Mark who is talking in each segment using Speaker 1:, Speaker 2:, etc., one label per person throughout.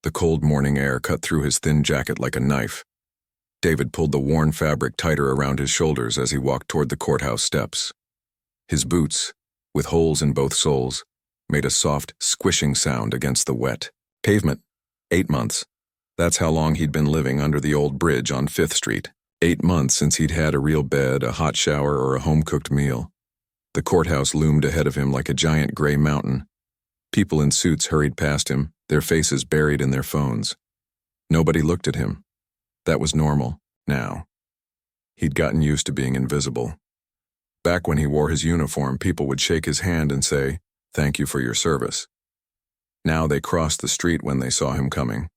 Speaker 1: The cold morning air cut through his thin jacket like a knife. David pulled the worn fabric tighter around his shoulders as he walked toward the courthouse steps. His boots, with holes in both soles, made a soft, squishing sound against the wet pavement. 8 months. That's how long he'd been living under the old bridge on 5th Street. 8 months since he'd had a real bed, a hot shower, or a home-cooked meal. The courthouse loomed ahead of him like a giant gray mountain. People in suits hurried past him, their faces buried in their phones. Nobody looked at him. That was normal, now. He'd gotten used to being invisible. Back when he wore his uniform, people would shake his hand and say, "Thank you for your service." Now they crossed the street when they saw him coming.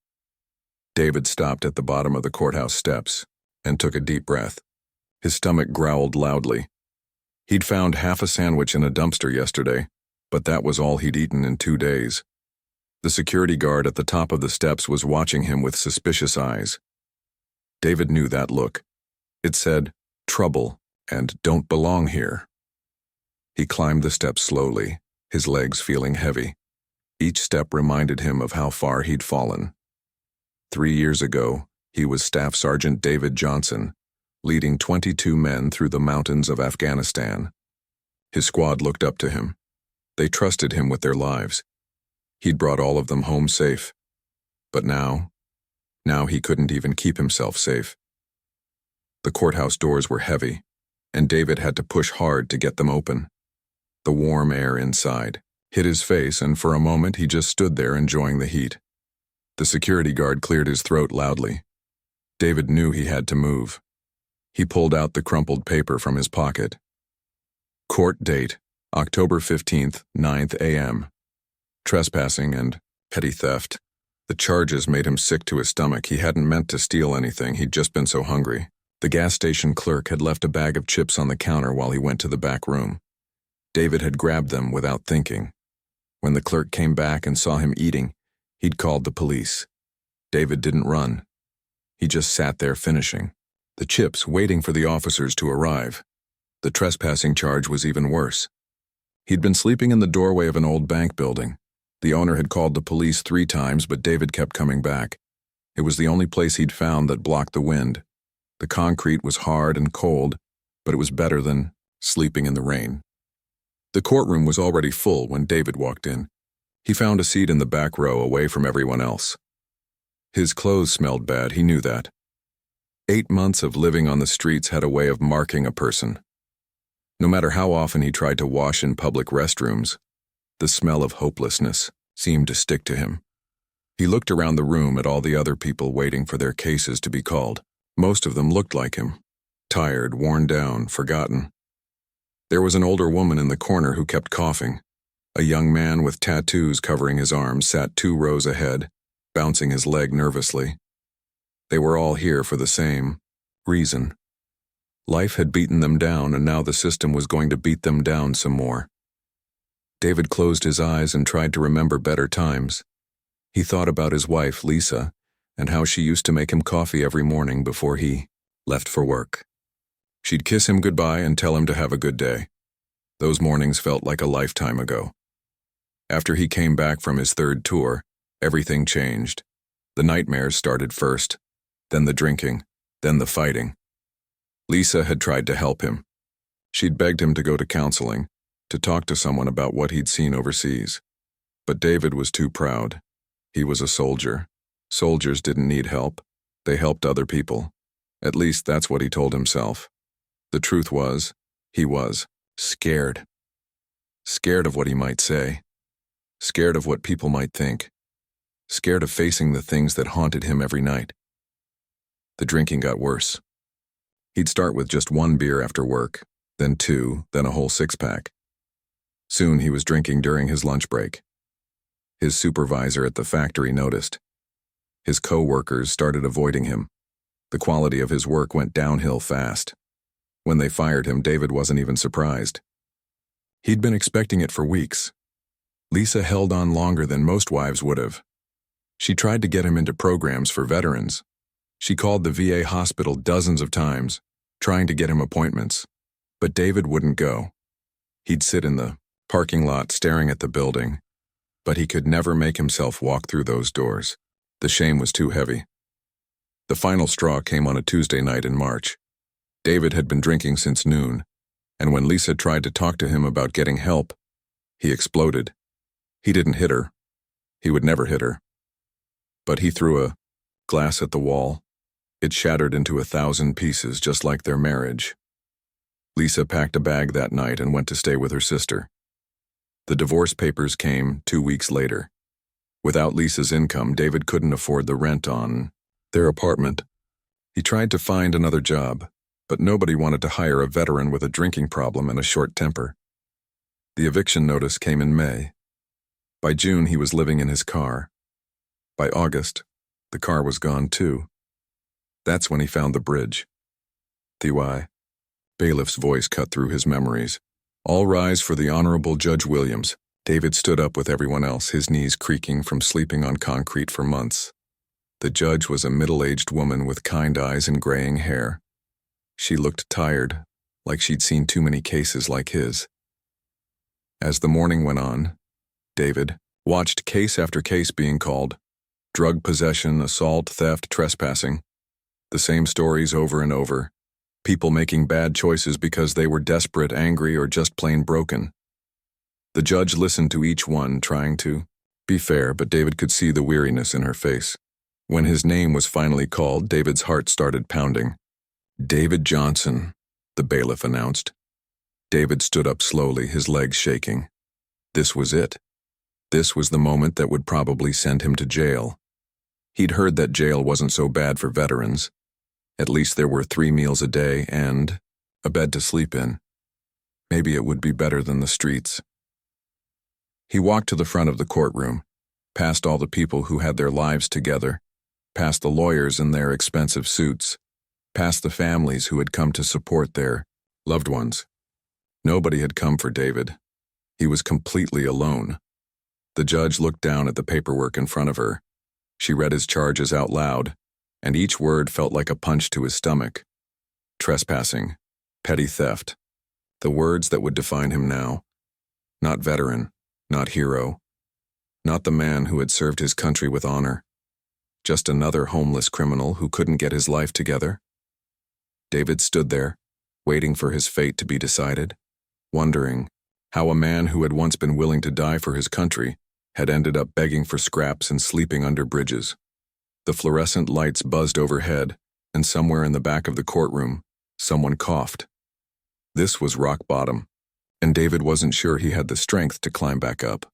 Speaker 1: David stopped at the bottom of the courthouse steps and took a deep breath. His stomach growled loudly. He'd found half a sandwich in a dumpster yesterday, but that was all he'd eaten in 2 days. The security guard at the top of the steps was watching him with suspicious eyes. David knew that look. It said, "Trouble," and "Don't belong here." He climbed the steps slowly, his legs feeling heavy. Each step reminded him of how far he'd fallen. 3 years ago, he was Staff Sergeant David Johnson, leading 22 men through the mountains of Afghanistan. His squad looked up to him. They trusted him with their lives. He'd brought all of them home safe. But now he couldn't even keep himself safe. The courthouse doors were heavy, and David had to push hard to get them open. The warm air inside hit his face, and for a moment he just stood there enjoying the heat. The security guard cleared his throat loudly. David knew he had to move. He pulled out the crumpled paper from his pocket. Court date, October 15th, 9 a.m. Trespassing and petty theft. The charges made him sick to his stomach. He hadn't meant to steal anything, he'd just been so hungry. The gas station clerk had left a bag of chips on the counter while he went to the back room. David had grabbed them without thinking. When the clerk came back and saw him eating, he'd called the police. David didn't run. He just sat there finishing the chips, waiting for the officers to arrive. The trespassing charge was even worse. He'd been sleeping in the doorway of an old bank building. The owner had called the police 3 times, but David kept coming back. It was the only place he'd found that blocked the wind. The concrete was hard and cold, but it was better than sleeping in the rain. The courtroom was already full when David walked in. He found a seat in the back row away from everyone else. His clothes smelled bad, he knew that. 8 months of living on the streets had a way of marking a person. No matter how often he tried to wash in public restrooms, the smell of hopelessness seemed to stick to him. He looked around the room at all the other people waiting for their cases to be called. Most of them looked like him. Tired, worn down, forgotten. There was an older woman in the corner who kept coughing. A young man with tattoos covering his arms sat 2 rows ahead, bouncing his leg nervously. They were all here for the same reason. Life had beaten them down, and now the system was going to beat them down some more. David closed his eyes and tried to remember better times. He thought about his wife, Lisa, and how she used to make him coffee every morning before he left for work. She'd kiss him goodbye and tell him to have a good day. Those mornings felt like a lifetime ago. After he came back from his 3rd tour, everything changed. The nightmares started first, then the drinking, then the fighting. Lisa had tried to help him. She'd begged him to go to counseling, to talk to someone about what he'd seen overseas. But David was too proud. He was a soldier. Soldiers didn't need help. They helped other people. At least that's what he told himself. The truth was, he was scared. Scared of what he might say. Scared of what people might think. Scared of facing the things that haunted him every night. The drinking got worse. He'd start with just 1 beer after work, then 2, then a whole 6-pack. Soon he was drinking during his lunch break. His supervisor at the factory noticed. His co-workers started avoiding him. The quality of his work went downhill fast. When they fired him, David wasn't even surprised. He'd been expecting it for weeks. Lisa held on longer than most wives would have. She tried to get him into programs for veterans. She called the VA hospital dozens of times, trying to get him appointments. But David wouldn't go. He'd sit in the parking lot staring at the building, but he could never make himself walk through those doors. The shame was too heavy. The final straw came on a Tuesday night in March. David had been drinking since noon, and when Lisa tried to talk to him about getting help, he exploded. He didn't hit her. He would never hit her. But he threw a glass at the wall. It shattered into 1,000 pieces, just like their marriage. Lisa packed a bag that night and went to stay with her sister. The divorce papers came 2 weeks later. Without Lisa's income, David couldn't afford the rent on their apartment. He tried to find another job, but nobody wanted to hire a veteran with a drinking problem and a short temper. The eviction notice came in May. By June, he was living in his car. By August, the car was gone too. That's when he found the bridge. The bailiff's voice cut through his memories. All rise for the Honorable Judge Williams. David stood up with everyone else, his knees creaking from sleeping on concrete for months. The judge was a middle-aged woman with kind eyes and graying hair. She looked tired, like she'd seen too many cases like his. As the morning went on, David watched case after case being called. Drug possession, assault, theft, trespassing. The same stories over and over. People making bad choices because they were desperate, angry, or just plain broken. The judge listened to each one, trying to be fair, but David could see the weariness in her face. When his name was finally called, David's heart started pounding. "David Johnson," the bailiff announced. David stood up slowly, his legs shaking. This was it. This was the moment that would probably send him to jail. He'd heard that jail wasn't so bad for veterans. At least there were 3 meals a day and a bed to sleep in. Maybe it would be better than the streets. He walked to the front of the courtroom, past all the people who had their lives together, past the lawyers in their expensive suits, past the families who had come to support their loved ones. Nobody had come for David. He was completely alone. The judge looked down at the paperwork in front of her. She read his charges out loud, and each word felt like a punch to his stomach. Trespassing, petty theft, the words that would define him now. Not veteran, not hero, not the man who had served his country with honor. Just another homeless criminal who couldn't get his life together. David stood there, waiting for his fate to be decided, wondering how a man who had once been willing to die for his country had ended up begging for scraps and sleeping under bridges. The fluorescent lights buzzed overhead, and somewhere in the back of the courtroom, someone coughed. This was rock bottom, and David wasn't sure he had the strength to climb back up.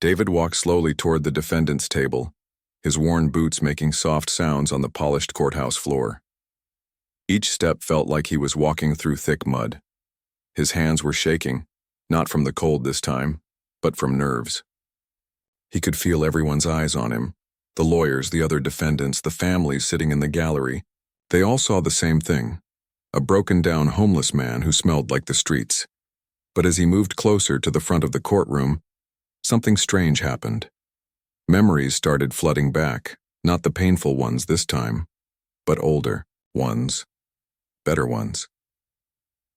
Speaker 1: David walked slowly toward the defendant's table, his worn boots making soft sounds on the polished courthouse floor. Each step felt like he was walking through thick mud. His hands were shaking, not from the cold this time, but from nerves. He could feel everyone's eyes on him, the lawyers, the other defendants, the families sitting in the gallery. They all saw the same thing, a broken-down homeless man who smelled like the streets. But as he moved closer to the front of the courtroom, something strange happened. Memories started flooding back, not the painful ones this time, but older ones, better ones.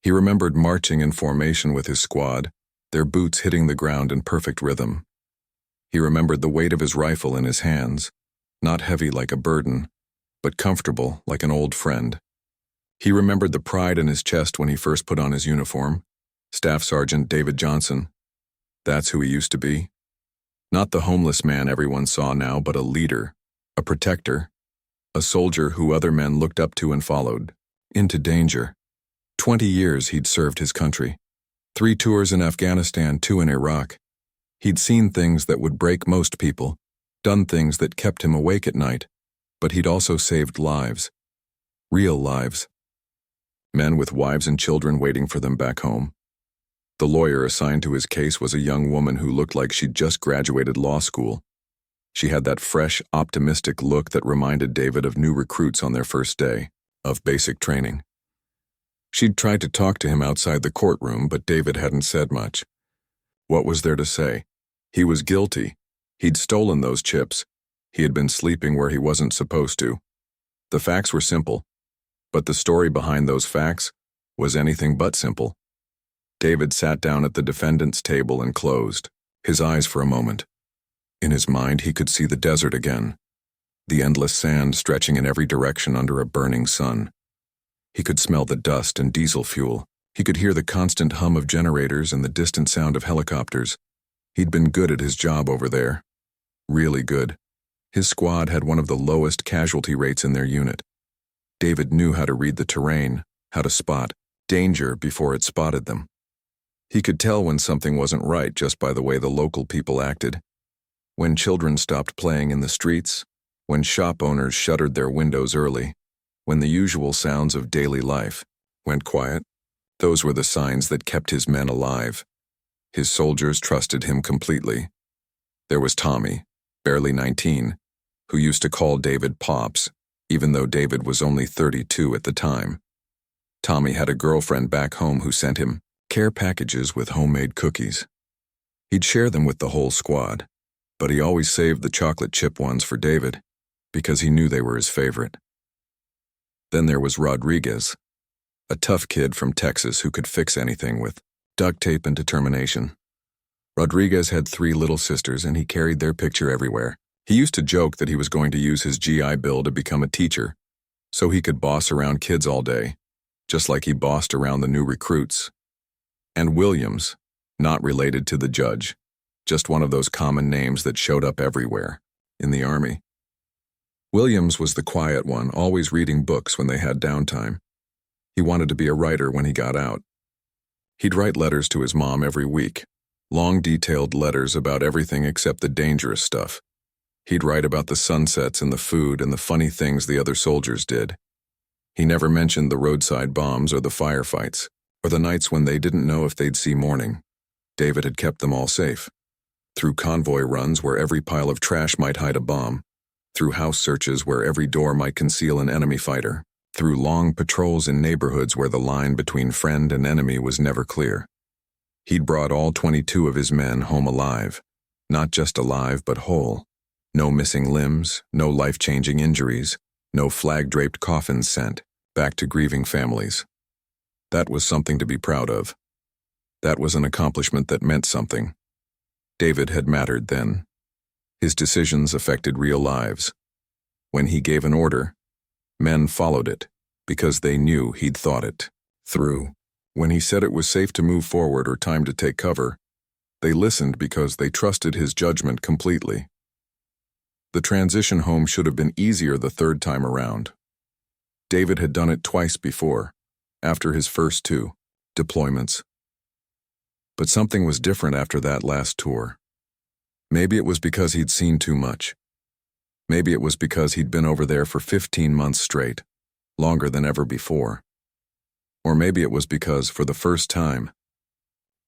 Speaker 1: He remembered marching in formation with his squad, their boots hitting the ground in perfect rhythm. He remembered the weight of his rifle in his hands, not heavy like a burden, but comfortable like an old friend. He remembered the pride in his chest when he first put on his uniform. Staff Sergeant David Johnson. That's who he used to be. Not the homeless man everyone saw now, but a leader, a protector, a soldier who other men looked up to and followed, into danger. 20 years he'd served his country. 3 tours in Afghanistan, 2 in Iraq. He'd seen things that would break most people, done things that kept him awake at night, but he'd also saved lives. Real lives. Men with wives and children waiting for them back home. The lawyer assigned to his case was a young woman who looked like she'd just graduated law school. She had that fresh, optimistic look that reminded David of new recruits on their first day of basic training. She'd tried to talk to him outside the courtroom, but David hadn't said much. What was there to say? He was guilty. He'd stolen those chips. He had been sleeping where he wasn't supposed to. The facts were simple, but the story behind those facts was anything but simple. David sat down at the defendant's table and closed his eyes for a moment. In his mind, he could see the desert again. the endless sand stretching in every direction under a burning sun. He could smell the dust and diesel fuel. He could hear the constant hum of generators and the distant sound of helicopters. He'd been good at his job over there. Really good. His squad had one of the lowest casualty rates in their unit. David knew how to read the terrain, how to spot danger before it spotted them. He could tell when something wasn't right just by the way the local people acted. When children stopped playing in the streets, when shop owners shuttered their windows early, when the usual sounds of daily life went quiet, those were the signs that kept his men alive. His soldiers trusted him completely. There was Tommy, barely 19, who used to call David Pops, even though David was only 32 at the time. Tommy had a girlfriend back home who sent him care packages with homemade cookies. He'd share them with the whole squad, but he always saved the chocolate chip ones for David, because he knew they were his favorite. Then there was Rodriguez, a tough kid from Texas who could fix anything with duct tape and determination. Rodriguez had 3 little sisters and he carried their picture everywhere. He used to joke that he was going to use his GI Bill to become a teacher, so he could boss around kids all day, just like he bossed around the new recruits. And Williams, not related to the judge, just one of those common names that showed up everywhere, in the Army. Williams was the quiet one, always reading books when they had downtime. He wanted to be a writer when he got out. He'd write letters to his mom every week, long detailed letters about everything except the dangerous stuff. He'd write about the sunsets and the food and the funny things the other soldiers did. He never mentioned the roadside bombs or the firefights, or the nights when they didn't know if they'd see morning. David had kept them all safe. Through convoy runs where every pile of trash might hide a bomb, through house searches where every door might conceal an enemy fighter, through long patrols in neighborhoods where the line between friend and enemy was never clear. He'd brought all 22 of his men home alive, not just alive but whole. No missing limbs, no life-changing injuries, no flag-draped coffins sent back to grieving families. That was something to be proud of. That was an accomplishment that meant something. David had mattered then. His decisions affected real lives. When he gave an order, men followed it because they knew he'd thought it through. When he said it was safe to move forward or time to take cover, they listened because they trusted his judgment completely. The transition home should have been easier the 3rd time around. David had done it twice before, after his first 2 deployments. But something was different after that last tour. Maybe it was because he'd seen too much. Maybe it was because he'd been over there for 15 months straight, longer than ever before. Or maybe it was because, for the first time,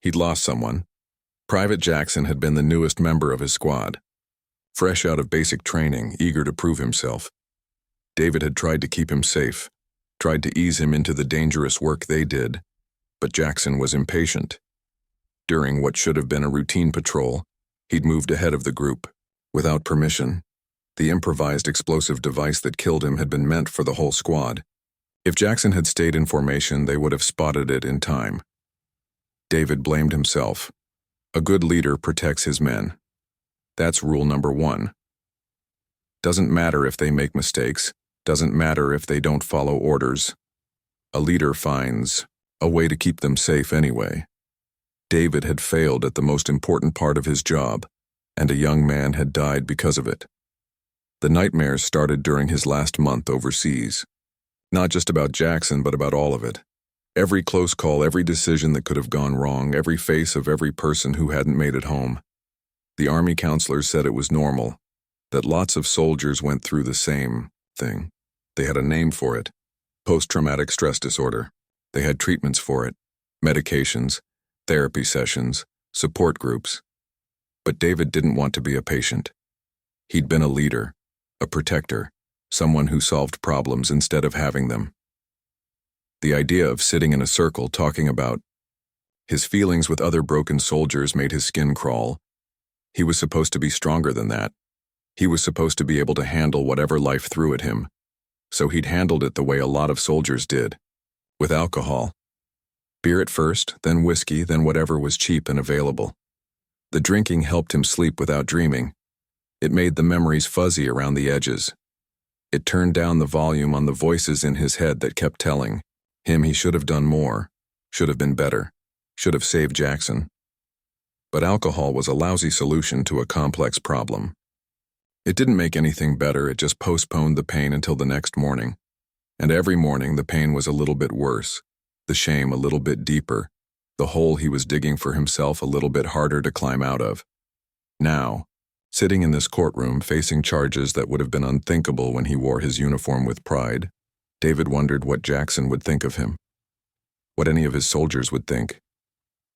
Speaker 1: he'd lost someone. Private Jackson had been the newest member of his squad. Fresh out of basic training, eager to prove himself. David had tried to keep him safe, tried to ease him into the dangerous work they did, but Jackson was impatient. During what should have been a routine patrol, he'd moved ahead of the group, without permission. The improvised explosive device that killed him had been meant for the whole squad. If Jackson had stayed in formation, they would have spotted it in time. David blamed himself. A good leader protects his men. That's rule number 1. Doesn't matter if they make mistakes, doesn't matter if they don't follow orders. A leader finds a way to keep them safe anyway. David had failed at the most important part of his job, and a young man had died because of it. The nightmares started during his last month overseas. Not just about Jackson, but about all of it. Every close call, every decision that could have gone wrong, every face of every person who hadn't made it home. The Army counselors said it was normal, that lots of soldiers went through the same thing. They had a name for it, post-traumatic stress disorder. They had treatments for it, medications, therapy sessions, support groups. But David didn't want to be a patient. He'd been a leader, a protector, someone who solved problems instead of having them. The idea of sitting in a circle talking about his feelings with other broken soldiers made his skin crawl. He was supposed to be stronger than that. He was supposed to be able to handle whatever life threw at him. So he'd handled it the way a lot of soldiers did, with alcohol. Beer at first, then whiskey, then whatever was cheap and available. The drinking helped him sleep without dreaming. It made the memories fuzzy around the edges, It turned down the volume on the voices in his head that kept telling him he should have done more, should have been better, should have saved Jackson. But alcohol was a lousy solution to a complex problem. It didn't make anything better, it just postponed the pain until the next morning. And every morning the pain was a little bit worse, the shame a little bit deeper, the hole he was digging for himself a little bit harder to climb out of. Now, sitting in this courtroom facing charges that would have been unthinkable when he wore his uniform with pride, David wondered what Jackson would think of him, what any of his soldiers would think.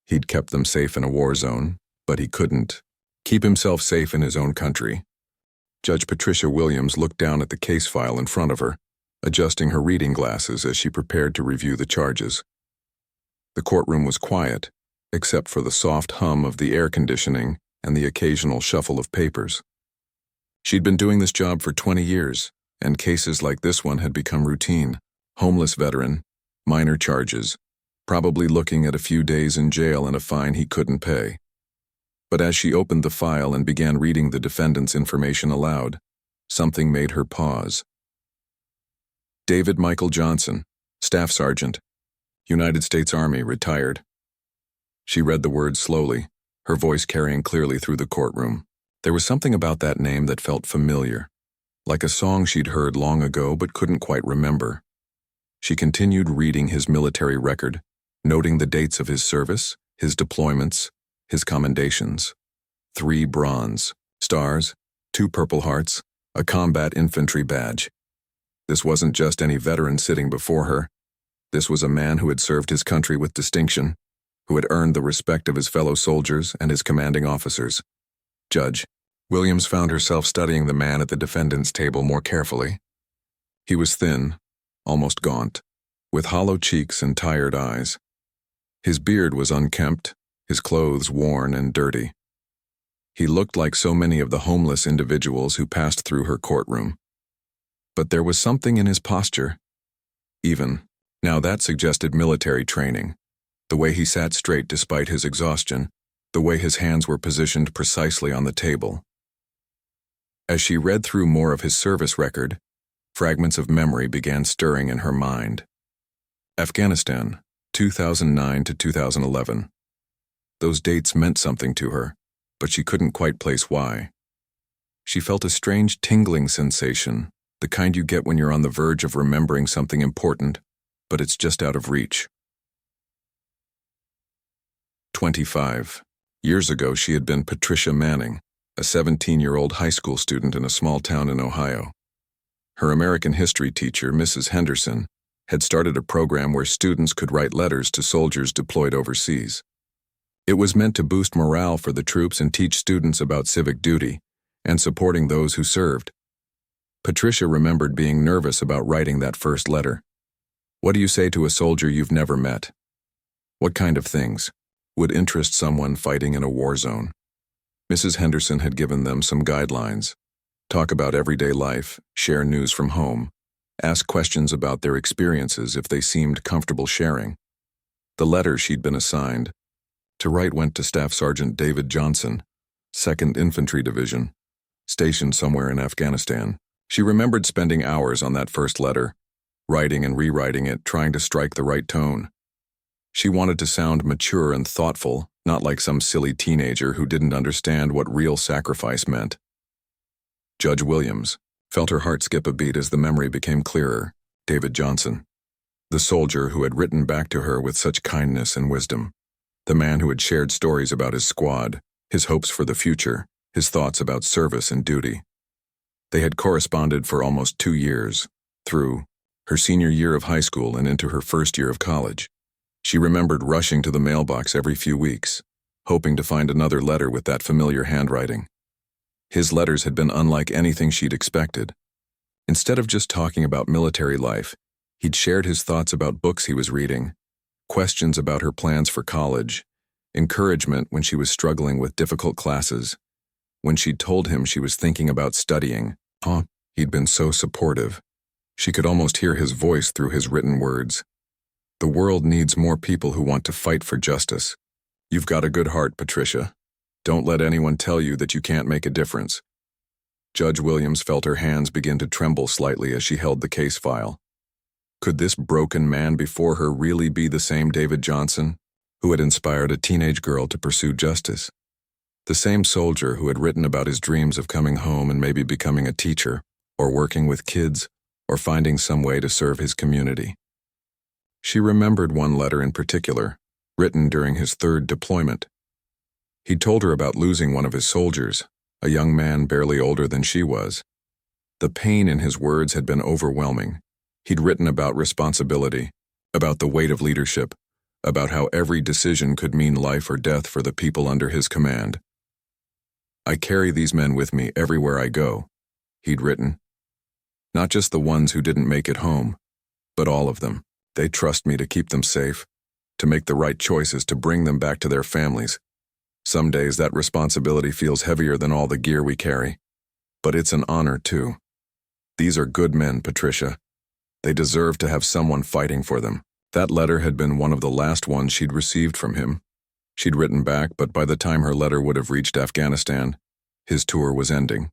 Speaker 1: He'd kept them safe in a war zone, but he couldn't keep himself safe in his own country. Judge Patricia Williams looked down at the case file in front of her, adjusting her reading glasses as she prepared to review the charges. The courtroom was quiet, except for the soft hum of the air conditioning and the occasional shuffle of papers. She'd been doing this job for 20 years, and cases like this one had become routine. Homeless veteran, minor charges, probably looking at a few days in jail and a fine he couldn't pay. But as she opened the file and began reading the defendant's information aloud, something made her pause. David Michael Johnson, Staff Sergeant, United States Army, retired. She read the words slowly, her voice carrying clearly through the courtroom. There was something about that name that felt familiar, like a song she'd heard long ago but couldn't quite remember. She continued reading his military record, noting the dates of his service, his deployments, his commendations. 3 bronze stars, 2 Purple Hearts, a combat infantry badge. This wasn't just any veteran sitting before her. This was a man who had served his country with distinction, who had earned the respect of his fellow soldiers and his commanding officers. Judge Williams found herself studying the man at the defendant's table more carefully. He was thin, almost gaunt, with hollow cheeks and tired eyes. His beard was unkempt, his clothes worn and dirty. He looked like so many of the homeless individuals who passed through her courtroom. But there was something in his posture. Now that suggested military training. The way he sat straight despite his exhaustion, the way his hands were positioned precisely on the table. As she read through more of his service record, fragments of memory began stirring in her mind. Afghanistan, 2009 to 2011. Those dates meant something to her, but she couldn't quite place why. She felt a strange tingling sensation, the kind you get when you're on the verge of remembering something important, but it's just out of reach. 25. Years ago, she had been Patricia Manning, a 17-year-old high school student in a small town in Ohio. Her American history teacher, Mrs. Henderson, had started a program where students could write letters to soldiers deployed overseas. It was meant to boost morale for the troops and teach students about civic duty and supporting those who served. Patricia remembered being nervous about writing that first letter. What do you say to a soldier you've never met? What kind of things would interest someone fighting in a war zone? Mrs. Henderson had given them some guidelines. Talk about everyday life, share news from home, ask questions about their experiences if they seemed comfortable sharing. The letter she'd been assigned to write went to Staff Sergeant David Johnson, 2nd Infantry Division, stationed somewhere in Afghanistan. She remembered spending hours on that first letter, writing and rewriting it, trying to strike the right tone. She wanted to sound mature and thoughtful, not like some silly teenager who didn't understand what real sacrifice meant. Judge Williams felt her heart skip a beat as the memory became clearer. David Johnson, the soldier who had written back to her with such kindness and wisdom, the man who had shared stories about his squad, his hopes for the future, his thoughts about service and duty. They had corresponded for almost 2 years, through her senior year of high school and into her first year of college. She remembered rushing to the mailbox every few weeks, hoping to find another letter with that familiar handwriting. His letters had been unlike anything she'd expected. Instead of just talking about military life, he'd shared his thoughts about books he was reading, questions about her plans for college, encouragement when she was struggling with difficult classes. When she'd told him she was thinking about studying, he'd been so supportive. She could almost hear his voice through his written words. The world needs more people who want to fight for justice. You've got a good heart, Patricia. Don't let anyone tell you that you can't make a difference. Judge Williams felt her hands begin to tremble slightly as she held the case file. Could this broken man before her really be the same David Johnson, who had inspired a teenage girl to pursue justice? The same soldier who had written about his dreams of coming home and maybe becoming a teacher, or working with kids, or finding some way to serve his community. She remembered one letter in particular, written during his 3rd deployment. He'd told her about losing one of his soldiers, a young man barely older than she was. The pain in his words had been overwhelming. He'd written about responsibility, about the weight of leadership, about how every decision could mean life or death for the people under his command. "I carry these men with me everywhere I go," he'd written. "Not just the ones who didn't make it home, but all of them. They trust me to keep them safe, to make the right choices to bring them back to their families. Some days that responsibility feels heavier than all the gear we carry. But it's an honor, too. These are good men, Patricia. They deserve to have someone fighting for them." That letter had been one of the last ones she'd received from him. She'd written back, but by the time her letter would have reached Afghanistan, his tour was ending.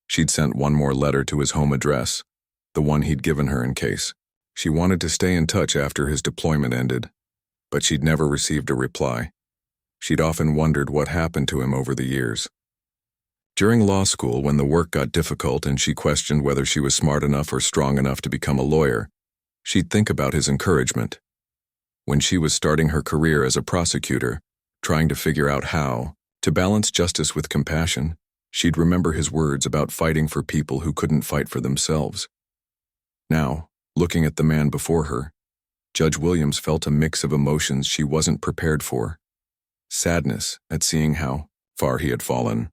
Speaker 1: She'd sent one more letter to his home address, the one he'd given her in case. She wanted to stay in touch after his deployment ended, but she'd never received a reply. She'd often wondered what happened to him over the years. During law school, when the work got difficult and she questioned whether she was smart enough or strong enough to become a lawyer, she'd think about his encouragement. When she was starting her career as a prosecutor, trying to figure out how to balance justice with compassion, she'd remember his words about fighting for people who couldn't fight for themselves. Now, looking at the man before her, Judge Williams felt a mix of emotions she wasn't prepared for. Sadness at seeing how far he had fallen.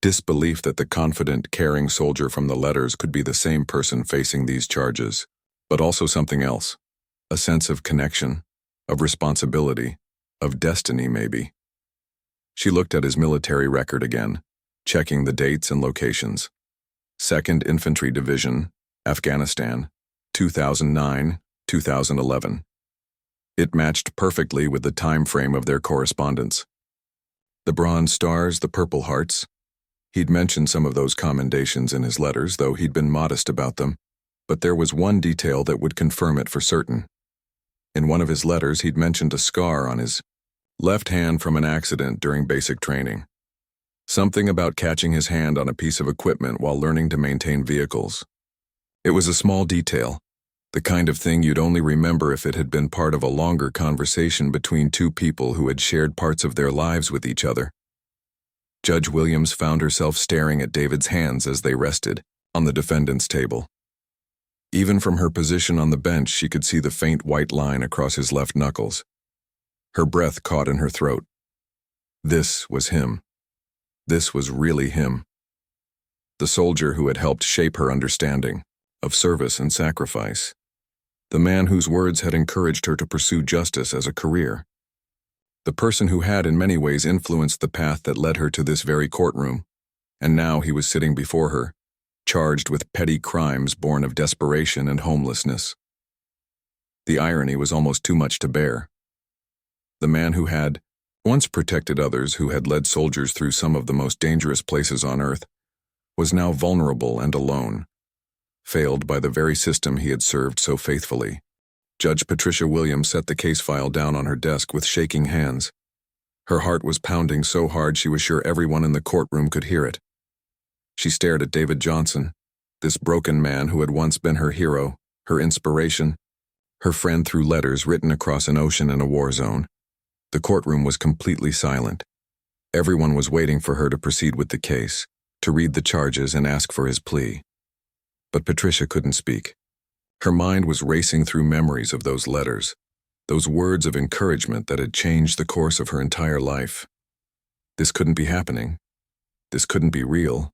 Speaker 1: Disbelief that the confident, caring soldier from the letters could be the same person facing these charges. But also something else. A sense of connection, of responsibility, of destiny maybe. She looked at his military record again, checking the dates and locations. 2nd Infantry Division, Afghanistan, 2009-2011. It matched perfectly with the time frame of their correspondence. The Bronze Stars, the Purple Hearts. He'd mentioned some of those commendations in his letters, though he'd been modest about them. But there was one detail that would confirm it for certain. In one of his letters, he'd mentioned a scar on his left hand from an accident during basic training. Something about catching his hand on a piece of equipment while learning to maintain vehicles. It was a small detail, the kind of thing you'd only remember if it had been part of a longer conversation between two people who had shared parts of their lives with each other. Judge Williams found herself staring at David's hands as they rested on the defendant's table. Even from her position on the bench, she could see the faint white line across his left knuckles. Her breath caught in her throat. This was him. This was really him. The soldier who had helped shape her understanding of service and sacrifice. The man whose words had encouraged her to pursue justice as a career. The person who had in many ways influenced the path that led her to this very courtroom. And now he was sitting before her, charged with petty crimes born of desperation and homelessness. The irony was almost too much to bear. The man who had once protected others, who had led soldiers through some of the most dangerous places on earth, was now vulnerable and alone, failed by the very system he had served so faithfully. Judge Patricia Williams set the case file down on her desk with shaking hands. Her heart was pounding so hard she was sure everyone in the courtroom could hear it. She stared at David Johnson, this broken man who had once been her hero, her inspiration, her friend through letters written across an ocean in a war zone. The courtroom was completely silent. Everyone was waiting for her to proceed with the case, to read the charges and ask for his plea. But Patricia couldn't speak. Her mind was racing through memories of those letters, those words of encouragement that had changed the course of her entire life. This couldn't be happening. This couldn't be real.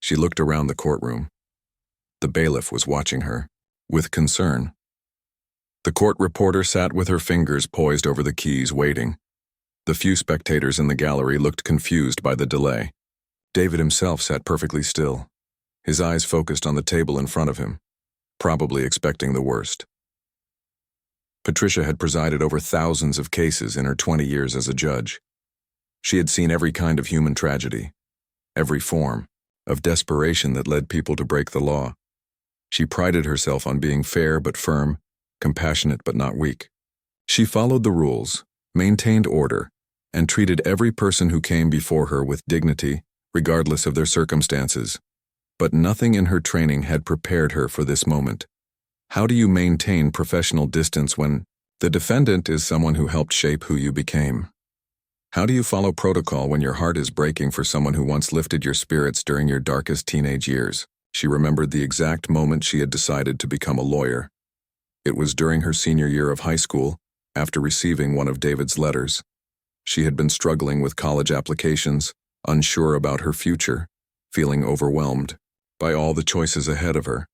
Speaker 1: She looked around the courtroom. The bailiff was watching her, with concern. The court reporter sat with her fingers poised over the keys, waiting. The few spectators in the gallery looked confused by the delay. David himself sat perfectly still, his eyes focused on the table in front of him, probably expecting the worst. Patricia had presided over thousands of cases in her 20 years as a judge. She had seen every kind of human tragedy, every form of desperation that led people to break the law. She prided herself on being fair but firm, compassionate but not weak. She followed the rules, maintained order, and treated every person who came before her with dignity, regardless of their circumstances. But nothing in her training had prepared her for this moment. How do you maintain professional distance when the defendant is someone who helped shape who you became? How do you follow protocol when your heart is breaking for someone who once lifted your spirits during your darkest teenage years? She remembered the exact moment she had decided to become a lawyer. It was during her senior year of high school, after receiving one of David's letters. She had been struggling with college applications, unsure about her future, feeling overwhelmed by all the choices ahead of her.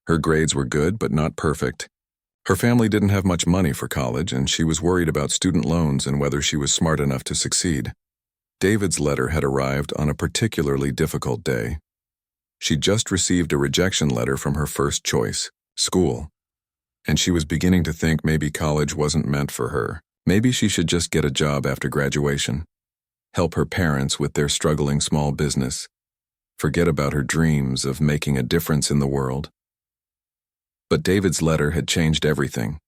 Speaker 1: Her grades were good but not perfect. Her family didn't have much money for college, and she was worried about student loans and whether she was smart enough to succeed. David's letter had arrived on a particularly difficult day. She'd just received a rejection letter from her first choice, school, and she was beginning to think maybe college wasn't meant for her. Maybe she should just get a job after graduation, help her parents with their struggling small business, forget about her dreams of making a difference in the world. But David's letter had changed everything.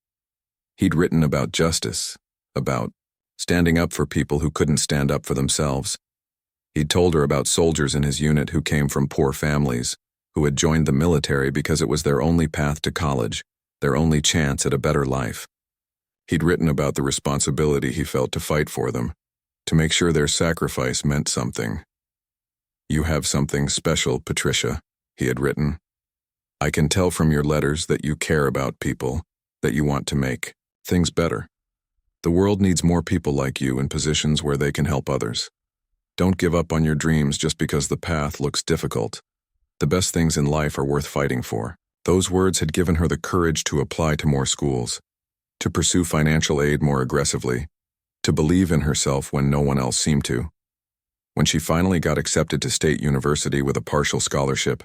Speaker 1: He'd written about justice, about standing up for people who couldn't stand up for themselves. He'd told her about soldiers in his unit who came from poor families, who had joined the military because it was their only path to college, their only chance at a better life. He'd written about the responsibility he felt to fight for them, to make sure their sacrifice meant something. "You have something special, Patricia," he had written. "I can tell from your letters that you care about people, that you want to make things better. The world needs more people like you in positions where they can help others. Don't give up on your dreams just because the path looks difficult. The best things in life are worth fighting for." Those words had given her the courage to apply to more schools, to pursue financial aid more aggressively, to believe in herself when no one else seemed to. When she finally got accepted to State University with a partial scholarship,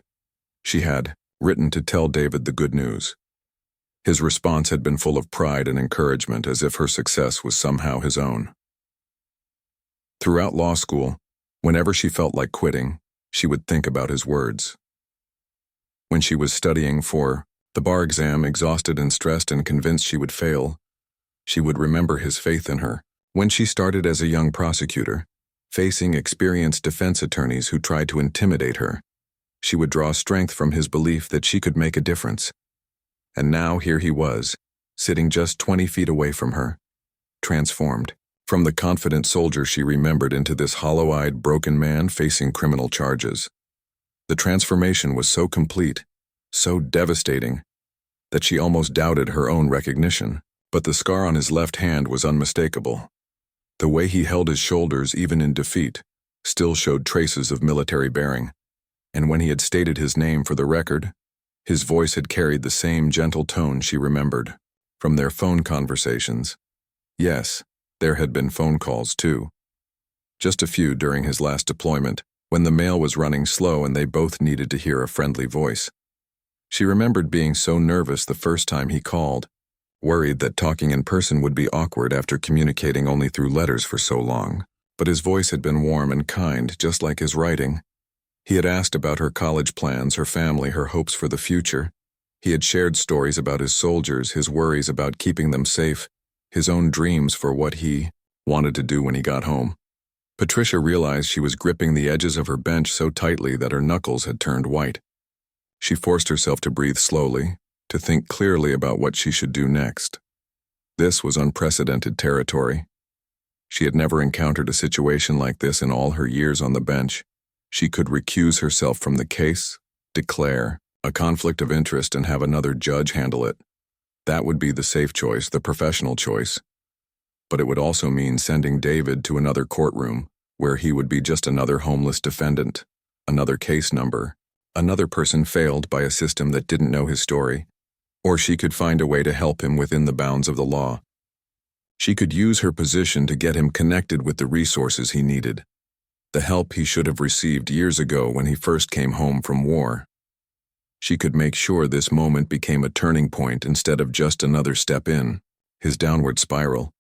Speaker 1: she had written to tell David the good news. His response had been full of pride and encouragement, as if her success was somehow his own. Throughout law school, whenever she felt like quitting, she would think about his words. When she was studying for the bar exam, exhausted and stressed and convinced she would fail, she would remember his faith in her. When she started as a young prosecutor, facing experienced defense attorneys who tried to intimidate her, she would draw strength from his belief that she could make a difference. And now here he was, sitting just 20 feet away from her, transformed from the confident soldier she remembered into this hollow-eyed, broken man facing criminal charges. The transformation was so complete, so devastating, that she almost doubted her own recognition. But the scar on his left hand was unmistakable. The way he held his shoulders, even in defeat, still showed traces of military bearing. And when he had stated his name for the record, his voice had carried the same gentle tone she remembered from their phone conversations. Yes, there had been phone calls too. Just a few during his last deployment, when the mail was running slow and they both needed to hear a friendly voice. She remembered being so nervous the first time he called, worried that talking in person would be awkward after communicating only through letters for so long. But his voice had been warm and kind, just like his writing. He had asked about her college plans, her family, her hopes for the future. He had shared stories about his soldiers, his worries about keeping them safe, his own dreams for what he wanted to do when he got home. Patricia realized she was gripping the edges of her bench so tightly that her knuckles had turned white. She forced herself to breathe slowly, to think clearly about what she should do next. This was unprecedented territory. She had never encountered a situation like this in all her years on the bench. She could recuse herself from the case, declare a conflict of interest, and have another judge handle it. That would be the safe choice, the professional choice. But it would also mean sending David to another courtroom, where he would be just another homeless defendant, another case number, another person failed by a system that didn't know his story. Or she could find a way to help him within the bounds of the law. She could use her position to get him connected with the resources he needed, the help he should have received years ago when he first came home from war. She could make sure this moment became a turning point instead of just another step in his downward spiral.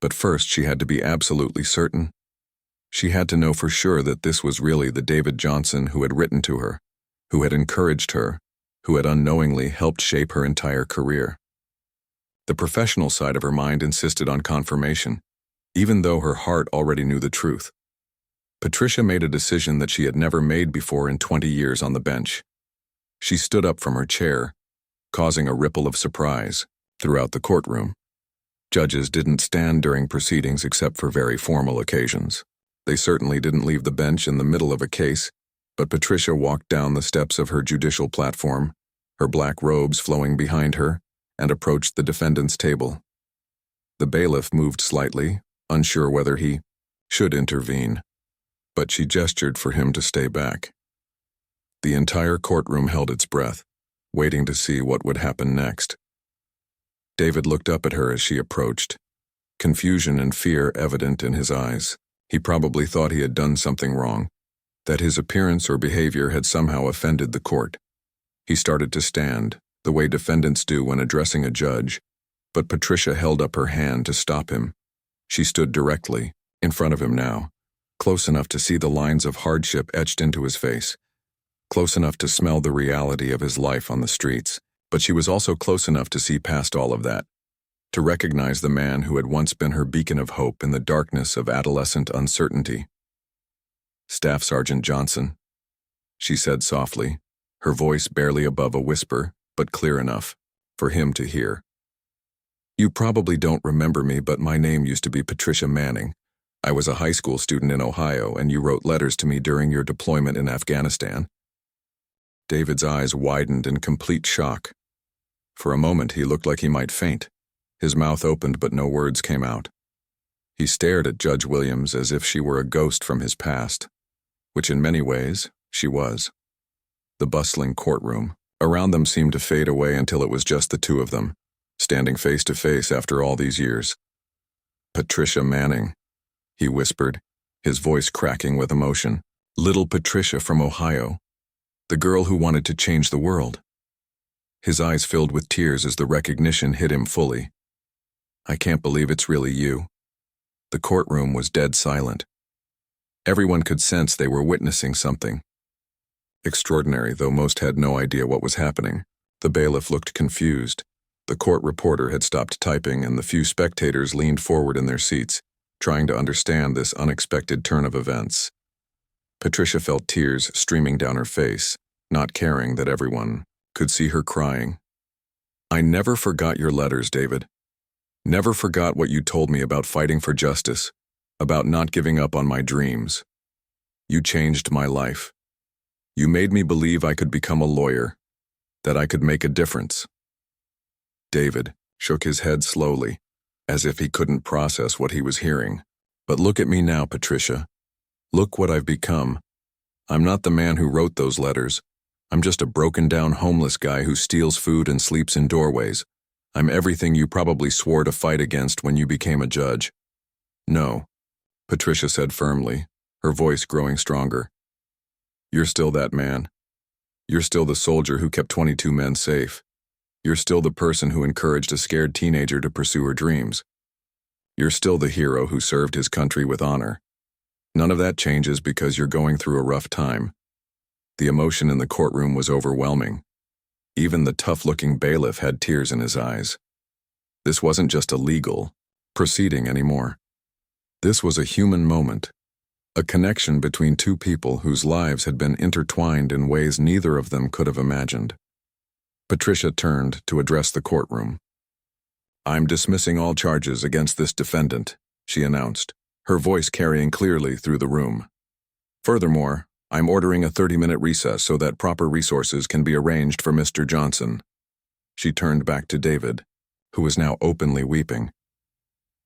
Speaker 1: But first she had to be absolutely certain She had to know for sure that this was really the David Johnson who had written to her, who had encouraged her, who had unknowingly helped shape her entire career. The professional side of her mind insisted on confirmation, even though her heart already knew the truth. Patricia made a decision that she had never made before in 20 years on the bench. She stood up from her chair, causing a ripple of surprise throughout the courtroom. Judges didn't stand during proceedings except for very formal occasions. They certainly didn't leave the bench in the middle of a case, but Patricia walked down the steps of her judicial platform, her black robes flowing behind her, and approached the defendant's table. The bailiff moved slightly, unsure whether he should intervene, but she gestured for him to stay back. The entire courtroom held its breath, waiting to see what would happen next. David looked up at her as she approached, confusion and fear evident in his eyes. He probably thought he had done something wrong, that his appearance or behavior had somehow offended the court. He started to stand, the way defendants do when addressing a judge, but Patricia held up her hand to stop him. She stood directly, in front of him now, close enough to see the lines of hardship etched into his face, close enough to smell the reality of his life on the streets, but she was also close enough to see past all of that, to recognize the man who had once been her beacon of hope in the darkness of adolescent uncertainty. "Staff Sergeant Johnson," she said softly, her voice barely above a whisper, but clear enough for him to hear. "You probably don't remember me, but my name used to be Patricia Manning. I was a high school student in Ohio, and you wrote letters to me during your deployment in Afghanistan." David's eyes widened in complete shock. For a moment, he looked like he might faint. His mouth opened, but no words came out. He stared at Judge Williams as if she were a ghost from his past, which in many ways, she was. The bustling courtroom around them seemed to fade away until it was just the two of them, standing face to face after all these years. "Patricia Manning," he whispered, his voice cracking with emotion. "Little Patricia from Ohio. The girl who wanted to change the world." His eyes filled with tears as the recognition hit him fully. "I can't believe it's really you." The courtroom was dead silent. Everyone could sense they were witnessing something extraordinary, though most had no idea what was happening. The bailiff looked confused. The court reporter had stopped typing, and the few spectators leaned forward in their seats, trying to understand this unexpected turn of events. Patricia felt tears streaming down her face, not caring that everyone could see her crying. "I never forgot your letters, David. Never forgot what you told me about fighting for justice, about not giving up on my dreams. You changed my life. You made me believe I could become a lawyer, that I could make a difference." David shook his head slowly, as if he couldn't process what he was hearing. "But look at me now, Patricia. Look what I've become. I'm not the man who wrote those letters. I'm just a broken-down homeless guy who steals food and sleeps in doorways. I'm everything you probably swore to fight against when you became a judge." "No," Patricia said firmly, her voice growing stronger. "You're still that man. You're still the soldier who kept 22 men safe. You're still the person who encouraged a scared teenager to pursue her dreams. You're still the hero who served his country with honor. None of that changes because you're going through a rough time." The emotion in the courtroom was overwhelming. Even the tough-looking bailiff had tears in his eyes. This wasn't just a legal proceeding anymore. This was a human moment, a connection between two people whose lives had been intertwined in ways neither of them could have imagined. Patricia turned to address the courtroom. "I'm dismissing all charges against this defendant," she announced, her voice carrying clearly through the room. "Furthermore, I'm ordering a 30-minute recess so that proper resources can be arranged for Mr. Johnson." She turned back to David, who was now openly weeping.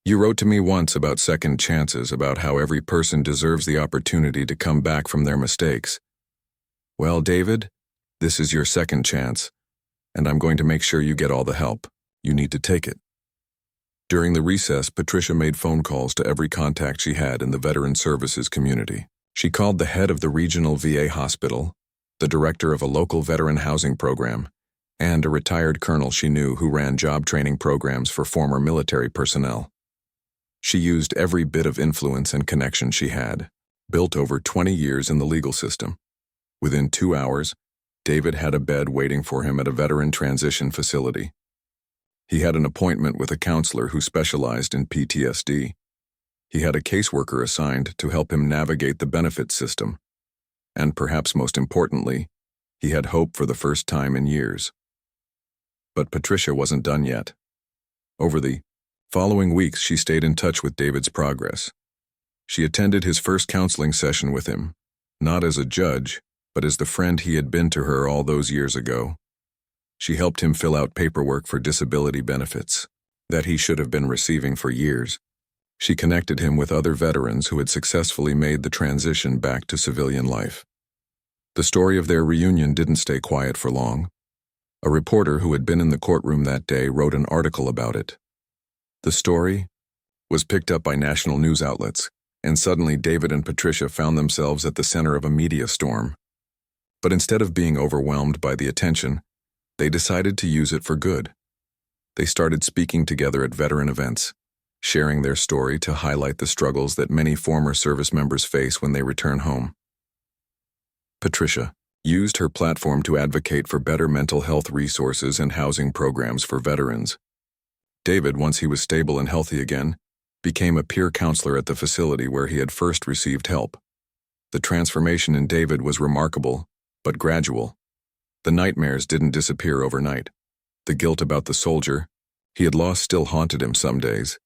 Speaker 1: "You wrote to me once about second chances, about how every person deserves the opportunity to come back from their mistakes. Well, David, this is your second chance, and I'm going to make sure you get all the help. You need to take it." During the recess, Patricia made phone calls to every contact she had in the veteran services community. She called the head of the regional VA hospital, the director of a local veteran housing program, and a retired colonel she knew who ran job training programs for former military personnel. She used every bit of influence and connection she had, built over 20 years in the legal system. Within 2 hours, David had a bed waiting for him at a veteran transition facility. He had an appointment with a counselor who specialized in PTSD. He had a caseworker assigned to help him navigate the benefits system. And perhaps most importantly, he had hope for the first time in years. But Patricia wasn't done yet. Over the following weeks, she stayed in touch with David's progress. She attended his first counseling session with him, not as a judge, but as the friend he had been to her all those years ago. She helped him fill out paperwork for disability benefits that he should have been receiving for years. She connected him with other veterans who had successfully made the transition back to civilian life. The story of their reunion didn't stay quiet for long. A reporter who had been in the courtroom that day wrote an article about it. The story was picked up by national news outlets, and suddenly David and Patricia found themselves at the center of a media storm. But instead of being overwhelmed by the attention, they decided to use it for good. They started speaking together at veteran events, sharing their story to highlight the struggles that many former service members face when they return home. Patricia used her platform to advocate for better mental health resources and housing programs for veterans. David, once he was stable and healthy again, became a peer counselor at the facility where he had first received help. The transformation in David was remarkable, but gradual. The nightmares didn't disappear overnight. The guilt about the soldier he had lost still haunted him some days.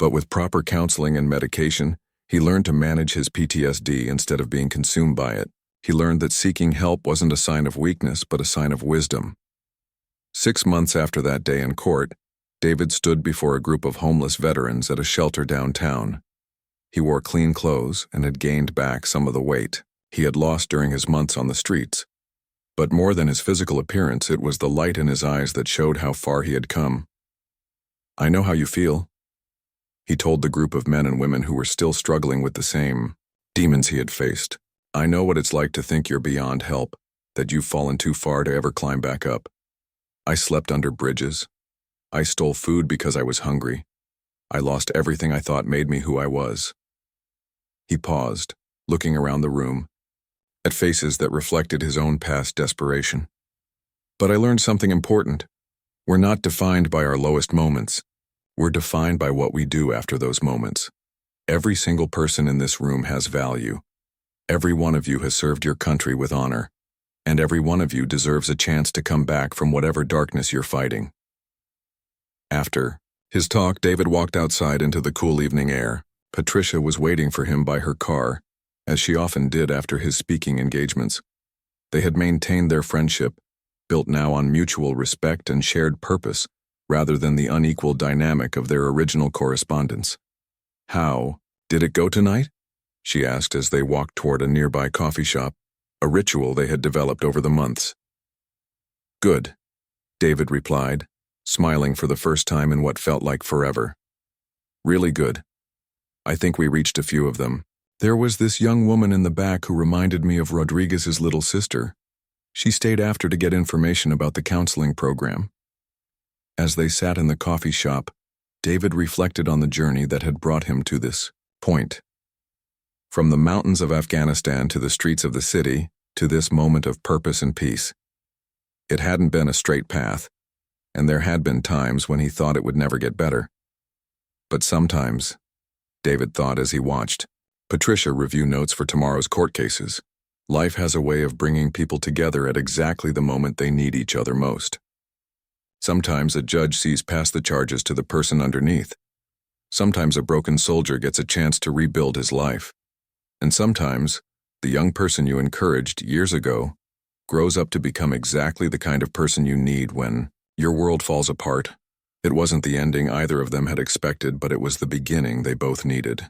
Speaker 1: But with proper counseling and medication, he learned to manage his PTSD instead of being consumed by it. He learned that seeking help wasn't a sign of weakness, but a sign of wisdom. 6 months after that day in court, David stood before a group of homeless veterans at a shelter downtown. He wore clean clothes and had gained back some of the weight he had lost during his months on the streets. But more than his physical appearance, it was the light in his eyes that showed how far he had come. "I know how you feel," he told the group of men and women who were still struggling with the same demons he had faced. "I know what it's like to think you're beyond help, that you've fallen too far to ever climb back up. I slept under bridges. I stole food because I was hungry. I lost everything I thought made me who I was." He paused, looking around the room, at faces that reflected his own past desperation. "But I learned something important. We're not defined by our lowest moments. We're defined by what we do after those moments. Every single person in this room has value. Every one of you has served your country with honor, and every one of you deserves a chance to come back from whatever darkness you're fighting." After his talk, David walked outside into the cool evening air. Patricia was waiting for him by her car, as she often did after his speaking engagements. They had maintained their friendship, built now on mutual respect and shared purpose, rather than the unequal dynamic of their original correspondence. "How did it go tonight?" she asked as they walked toward a nearby coffee shop, a ritual they had developed over the months. "Good," David replied, smiling for the first time in what felt like forever. "Really good. I think we reached a few of them. There was this young woman in the back who reminded me of Rodriguez's little sister. She stayed after to get information about the counseling program." As they sat in the coffee shop, David reflected on the journey that had brought him to this point. From the mountains of Afghanistan to the streets of the city, to this moment of purpose and peace. It hadn't been a straight path, and there had been times when he thought it would never get better. But sometimes, David thought as he watched Patricia review notes for tomorrow's court cases, life has a way of bringing people together at exactly the moment they need each other most. Sometimes a judge sees past the charges to the person underneath. Sometimes a broken soldier gets a chance to rebuild his life. And sometimes, the young person you encouraged years ago grows up to become exactly the kind of person you need when your world falls apart. It wasn't the ending either of them had expected, but it was the beginning they both needed.